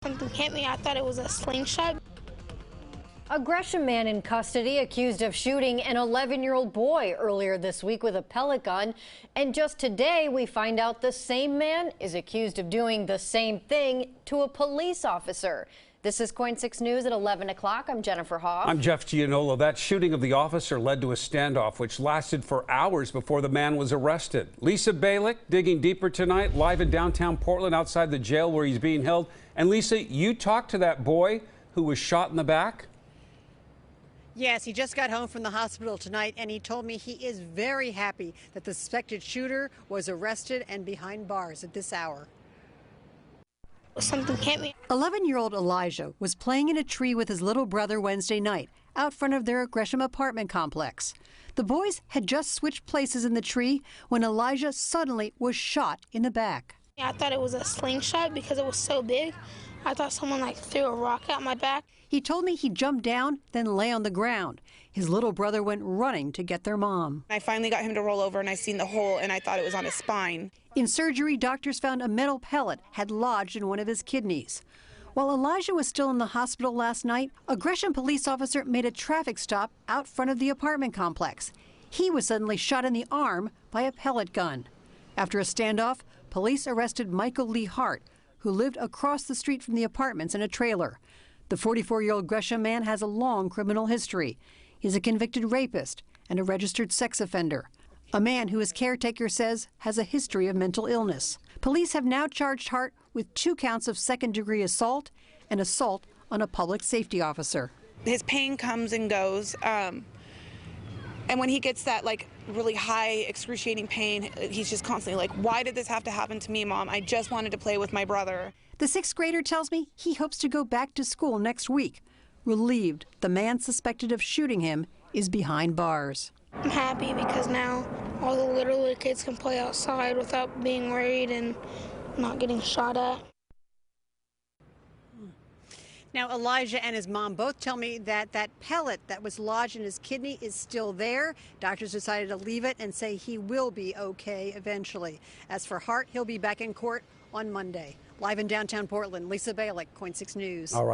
Something hit me. I thought it was a slingshot. A Gresham man in custody accused of shooting an 11-year-old boy earlier this week with a pellet gun. And just today, we find out the same man is accused of doing the same thing to a police officer. This is KOIN 6 News at 11 o'clock. I'm Jennifer Hoff. I'm Jeff Gianolo. That shooting of the officer led to a standoff, which lasted for hours before the man was arrested. Lisa Balick digging deeper tonight, live in downtown Portland outside the jail where he's being held. And Lisa, you talked to that boy who was shot in the back? Yes, he just got home from the hospital tonight, and he told me he is very happy that the suspected shooter was arrested and behind bars at this hour. Something hit me. 11-year-old Elijah was playing in a tree with his little brother Wednesday night out front of their Gresham apartment complex. The boys had just switched places in the tree when Elijah suddenly was shot in the back. I thought it was a slingshot because it was so big. I thought someone threw a rock at my back. He told me he jumped down, then lay on the ground. His little brother went running to get their mom. I finally got him to roll over and I seen the hole and I thought it was on his spine. In surgery, doctors found a metal pellet had lodged in one of his kidneys. While Elijah was still in the hospital last night, a Gresham police officer made a traffic stop out front of the apartment complex. He was suddenly shot in the arm by a pellet gun. After a standoff, police arrested Michael Lee Hart, who lived across the street from the apartments in a trailer. The 44-year-old Gresham man has a long criminal history. He's a convicted rapist and a registered sex offender, a man who his caretaker says has a history of mental illness. Police have now charged Hart with 2 counts of second-degree assault and assault on a public safety officer. His pain comes and goes, and when he gets that really high excruciating pain, he's just constantly like, why did this have to happen to me, Mom? I just wanted to play with my brother. The 6th grader tells me he hopes to go back to school next week, relieved the man suspected of shooting him is behind bars. I'm happy because now all the little kids can play outside without being worried and not getting shot at. Now, Elijah and his mom both tell me that that pellet that was lodged in his kidney is still there. Doctors decided to leave it and say he will be okay eventually. As for Hart, he'll be back in court on Monday. Live in downtown Portland, Lisa Balick, KOIN 6 News. All right.